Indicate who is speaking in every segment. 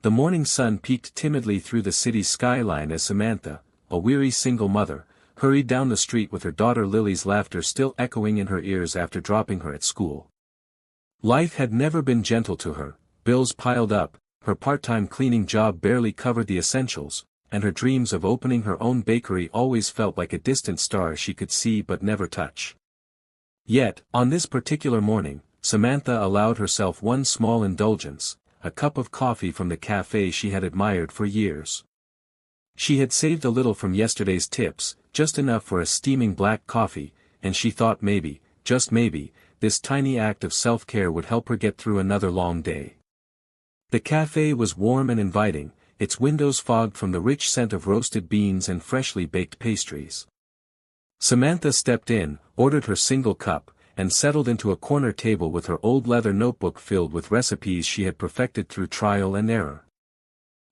Speaker 1: The morning sun peeked timidly through the city's skyline as Samantha, a weary single mother, hurried down the street with her daughter Lily's laughter still echoing in her ears after dropping her at school. Life had never been gentle to her, bills piled up, her part-time cleaning job barely covered the essentials, and her dreams of opening her own bakery always felt like a distant star she could see but never touch. Yet, on this particular morning, Samantha allowed herself one small indulgence, a cup of coffee from the café she had admired for years. She had saved a little from yesterday's tips, just enough for a steaming black coffee, and she thought maybe, just maybe, this tiny act of self-care would help her get through another long day. The café was warm and inviting, its windows fogged from the rich scent of roasted beans and freshly baked pastries. Samantha stepped in, ordered her single cup, and settled into a corner table with her old leather notebook filled with recipes she had perfected through trial and error.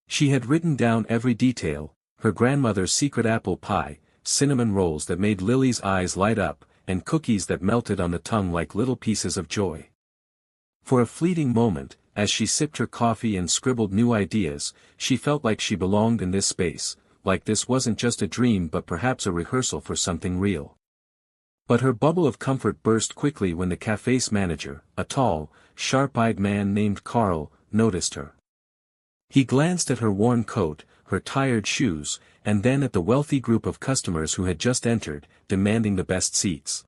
Speaker 1: She had written down every detail, her grandmother's secret apple pie, cinnamon rolls that made Lily's eyes light up, and cookies that melted on the tongue like little pieces of joy. For a fleeting moment, as she sipped her coffee and scribbled new ideas, she felt like she belonged in this space, like this wasn't just a dream but perhaps a rehearsal for something real. But her bubble of comfort burst quickly when the café's manager, a tall, sharp-eyed man named Carl, noticed her. He glanced at her worn coat, her tired shoes, and then at the wealthy group of customers who had just entered, demanding the best seats.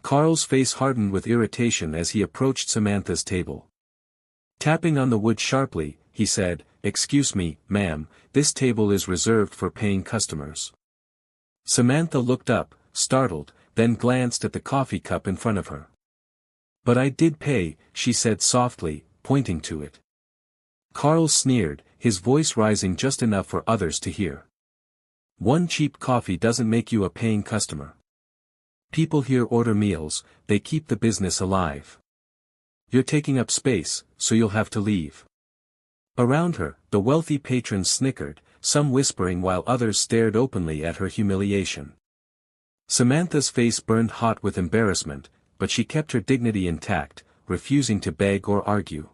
Speaker 1: Carl's face hardened with irritation as he approached Samantha's table. Tapping on the wood sharply, he said, "Excuse me, ma'am, this table is reserved for paying customers." Samantha looked up, startled, then glanced at the coffee cup in front of her. "But I did pay," she said softly, pointing to it. Carl sneered, his voice rising just enough for others to hear. "One cheap coffee doesn't make you a paying customer. People here order meals, they keep the business alive. You're taking up space, so you'll have to leave." Around her, the wealthy patrons snickered, some whispering while others stared openly at her humiliation. Samantha's face burned hot with embarrassment, but she kept her dignity intact, refusing to beg or argue.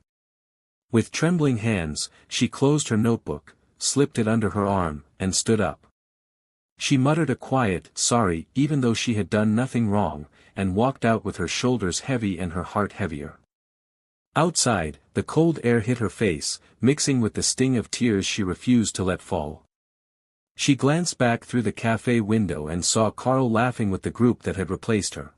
Speaker 1: With trembling hands, she closed her notebook, slipped it under her arm, and stood up. She muttered a quiet, "sorry," even though she had done nothing wrong, and walked out with her shoulders heavy and her heart heavier. Outside, the cold air hit her face, mixing with the sting of tears she refused to let fall. She glanced back through the café window and saw Carl laughing with the group that had replaced her.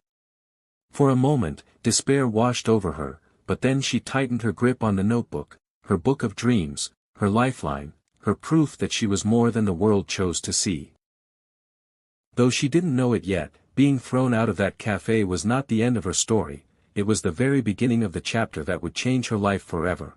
Speaker 1: For a moment, despair washed over her, but then she tightened her grip on the notebook, her book of dreams, her lifeline, her proof that she was more than the world chose to see. Though she didn't know it yet, being thrown out of that café was not the end of her story, it was the very beginning of the chapter that would change her life forever.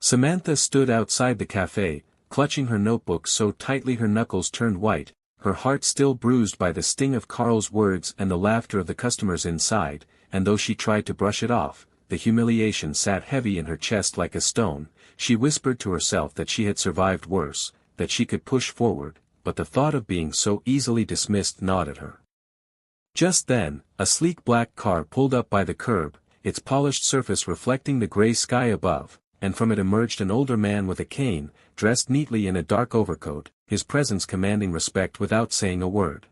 Speaker 1: Samantha stood outside the café, clutching her notebook so tightly her knuckles turned white, her heart still bruised by the sting of Carl's words and the laughter of the customers inside, and though she tried to brush it off, the humiliation sat heavy in her chest like a stone. She whispered to herself that she had survived worse, that she could push forward, but the thought of being so easily dismissed gnawed at her. Just then, a sleek black car pulled up by the curb, its polished surface reflecting the gray sky above, and from it emerged an older man with a cane, dressed neatly in a dark overcoat, his presence commanding respect without saying a word.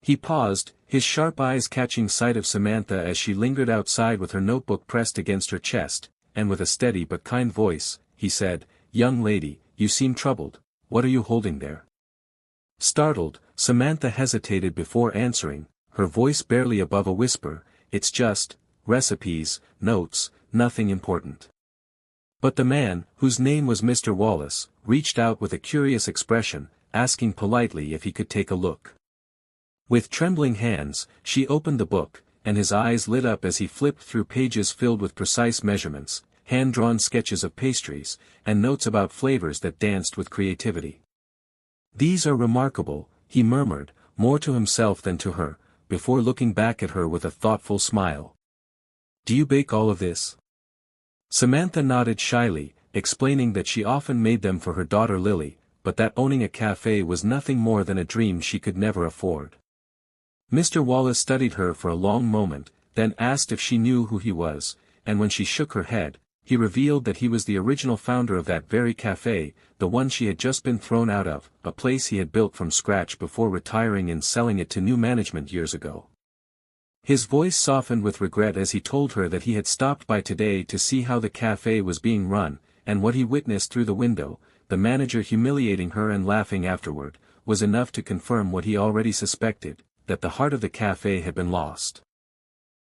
Speaker 1: He paused, his sharp eyes catching sight of Samantha as she lingered outside with her notebook pressed against her chest, and with a steady but kind voice, he said, "Young lady, you seem troubled, what are you holding there?" Startled, Samantha hesitated before answering, her voice barely above a whisper, "It's just recipes, notes, nothing important." But the man, whose name was Mr. Wallace, reached out with a curious expression, asking politely if he could take a look. With trembling hands, she opened the book, and his eyes lit up as he flipped through pages filled with precise measurements, hand-drawn sketches of pastries, and notes about flavors that danced with creativity. "These are remarkable," he murmured, more to himself than to her, before looking back at her with a thoughtful smile. "Do you bake all of this?" Samantha nodded shyly, explaining that she often made them for her daughter Lily, but that owning a café was nothing more than a dream she could never afford. Mr. Wallace studied her for a long moment, then asked if she knew who he was, and when she shook her head, he revealed that he was the original founder of that very café, the one she had just been thrown out of, a place he had built from scratch before retiring and selling it to new management years ago. His voice softened with regret as he told her that he had stopped by today to see how the café was being run, and what he witnessed through the window, the manager humiliating her and laughing afterward, was enough to confirm what he already suspected, that the heart of the café had been lost.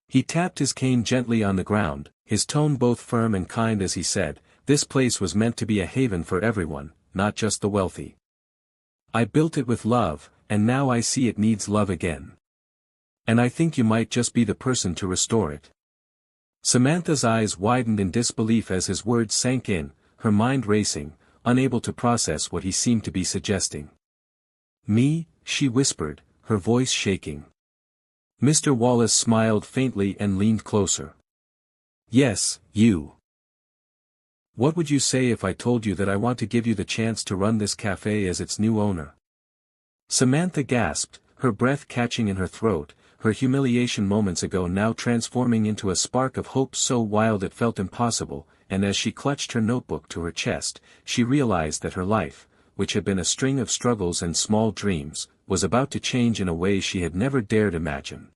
Speaker 1: He tapped his cane gently on the ground, his tone both firm and kind as he said, "This place was meant to be a haven for everyone, not just the wealthy. I built it with love, and now I see it needs love again. And I think you might just be the person to restore it." Samantha's eyes widened in disbelief as his words sank in, her mind racing, unable to process what he seemed to be suggesting. "Me?" she whispered, her voice shaking. Mr. Wallace smiled faintly and leaned closer. "Yes, you. What would you say if I told you that I want to give you the chance to run this café as its new owner?" Samantha gasped, her breath catching in her throat, her humiliation moments ago now transforming into a spark of hope so wild it felt impossible, and as she clutched her notebook to her chest, she realized that her life, which had been a string of struggles and small dreams, was about to change in a way she had never dared imagine.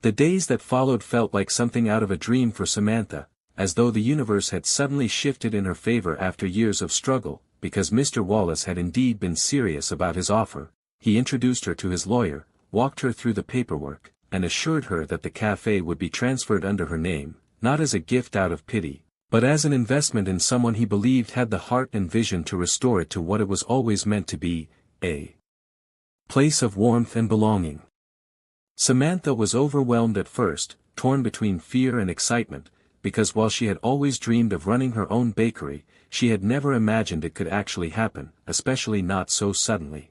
Speaker 1: The days that followed felt like something out of a dream for Samantha, as though the universe had suddenly shifted in her favor after years of struggle, because Mr. Wallace had indeed been serious about his offer. He introduced her to his lawyer, walked her through the paperwork, and assured her that the café would be transferred under her name, not as a gift out of pity, but as an investment in someone he believed had the heart and vision to restore it to what it was always meant to be, a place of warmth and belonging. Samantha was overwhelmed at first, torn between fear and excitement, because while she had always dreamed of running her own bakery, she had never imagined it could actually happen, especially not so suddenly.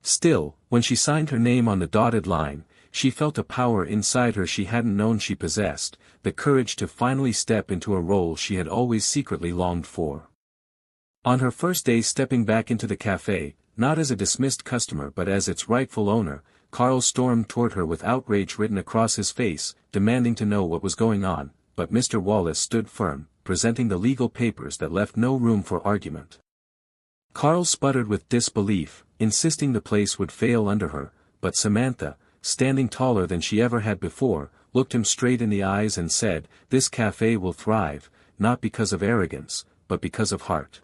Speaker 1: Still, when she signed her name on the dotted line, she felt a power inside her she hadn't known she possessed, the courage to finally step into a role she had always secretly longed for. On her first day stepping back into the café, not as a dismissed customer but as its rightful owner, Carl stormed toward her with outrage written across his face, demanding to know what was going on, but Mr. Wallace stood firm, presenting the legal papers that left no room for argument. Carl sputtered with disbelief, insisting the place would fail under her, but Samantha, standing taller than she ever had before, looked him straight in the eyes and said, "This café will thrive, not because of arrogance, but because of heart."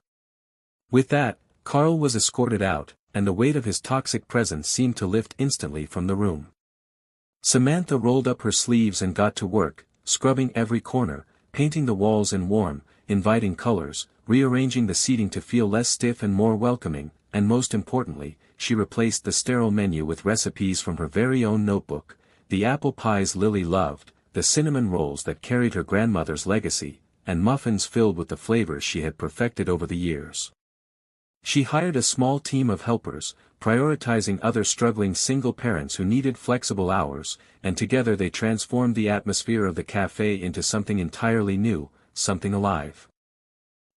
Speaker 1: With that, Carl was escorted out, and the weight of his toxic presence seemed to lift instantly from the room. Samantha rolled up her sleeves and got to work, scrubbing every corner, painting the walls in warm, inviting colors, rearranging the seating to feel less stiff and more welcoming, and most importantly, she replaced the sterile menu with recipes from her very own notebook, the apple pies Lily loved, the cinnamon rolls that carried her grandmother's legacy, and muffins filled with the flavors she had perfected over the years. She hired a small team of helpers, prioritizing other struggling single parents who needed flexible hours, and together they transformed the atmosphere of the café into something entirely new, something alive.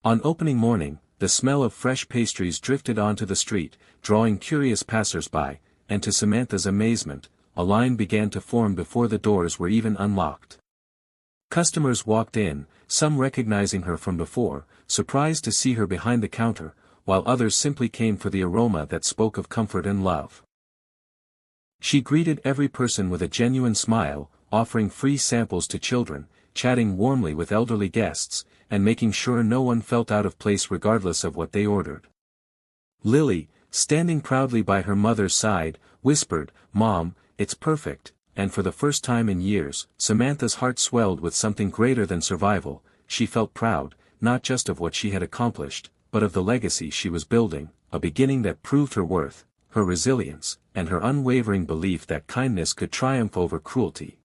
Speaker 1: On opening morning, the smell of fresh pastries drifted onto the street, drawing curious passers-by, and to Samantha's amazement, a line began to form before the doors were even unlocked. Customers walked in, some recognizing her from before, surprised to see her behind the counter, while others simply came for the aroma that spoke of comfort and love. She greeted every person with a genuine smile, offering free samples to children, chatting warmly with elderly guests, and making sure no one felt out of place regardless of what they ordered. Lily, standing proudly by her mother's side, whispered, "Mom, it's perfect," and for the first time in years, Samantha's heart swelled with something greater than survival. She felt proud, not just of what she had accomplished, but of the legacy she was building, a beginning that proved her worth, her resilience, and her unwavering belief that kindness could triumph over cruelty.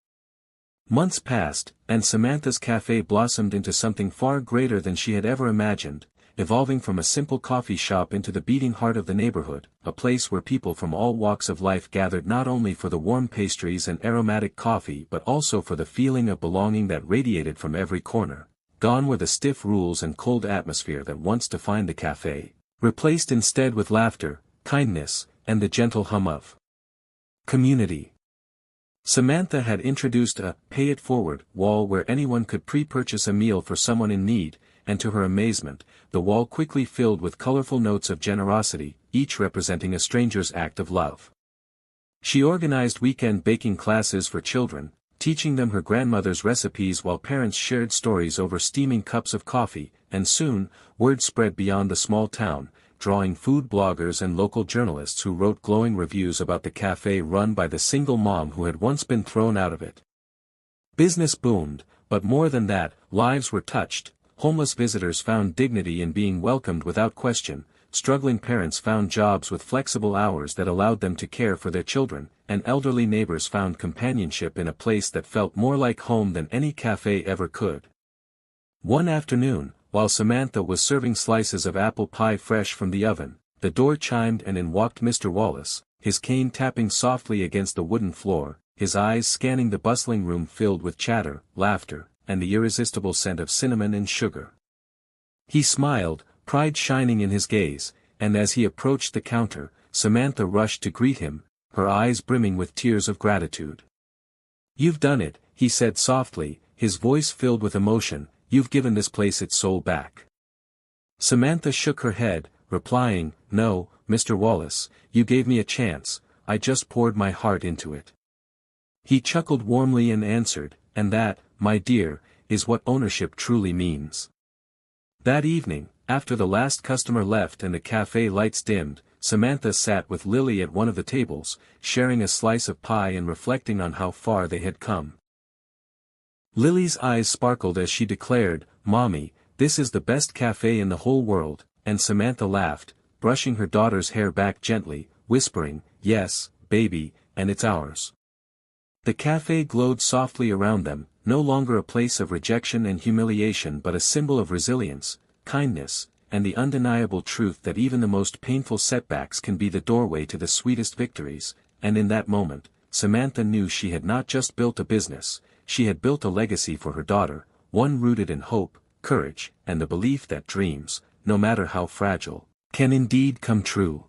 Speaker 1: Months passed, and Samantha's café blossomed into something far greater than she had ever imagined, evolving from a simple coffee shop into the beating heart of the neighborhood, a place where people from all walks of life gathered not only for the warm pastries and aromatic coffee but also for the feeling of belonging that radiated from every corner. Gone were the stiff rules and cold atmosphere that once defined the café, replaced instead with laughter, kindness, and the gentle hum of community. Samantha had introduced a "pay it forward" wall where anyone could pre-purchase a meal for someone in need, and to her amazement, the wall quickly filled with colorful notes of generosity, each representing a stranger's act of love. She organized weekend baking classes for children, teaching them her grandmother's recipes while parents shared stories over steaming cups of coffee, and soon, word spread beyond the small town, drawing food bloggers and local journalists who wrote glowing reviews about the cafe run by the single mom who had once been thrown out of it. Business boomed, but more than that, lives were touched. Homeless visitors found dignity in being welcomed without question, struggling parents found jobs with flexible hours that allowed them to care for their children, and elderly neighbors found companionship in a place that felt more like home than any cafe ever could. One afternoon, while Samantha was serving slices of apple pie fresh from the oven, the door chimed and in walked Mr. Wallace, his cane tapping softly against the wooden floor, his eyes scanning the bustling room filled with chatter, laughter, and the irresistible scent of cinnamon and sugar. He smiled, pride shining in his gaze, and as he approached the counter, Samantha rushed to greet him, her eyes brimming with tears of gratitude. "You've done it," he said softly, his voice filled with emotion, "you've given this place its soul back." Samantha shook her head, replying, "No, Mr. Wallace, you gave me a chance, I just poured my heart into it." He chuckled warmly and answered, "And that, my dear, is what ownership truly means." That evening, after the last customer left and the cafe lights dimmed, Samantha sat with Lily at one of the tables, sharing a slice of pie and reflecting on how far they had come. Lily's eyes sparkled as she declared, "Mommy, this is the best cafe in the whole world," and Samantha laughed, brushing her daughter's hair back gently, whispering, "Yes, baby, and it's ours." The cafe glowed softly around them, no longer a place of rejection and humiliation but a symbol of resilience, kindness, and the undeniable truth that even the most painful setbacks can be the doorway to the sweetest victories, and in that moment, Samantha knew she had not just built a business, she had built a legacy for her daughter, one rooted in hope, courage, and the belief that dreams, no matter how fragile, can indeed come true.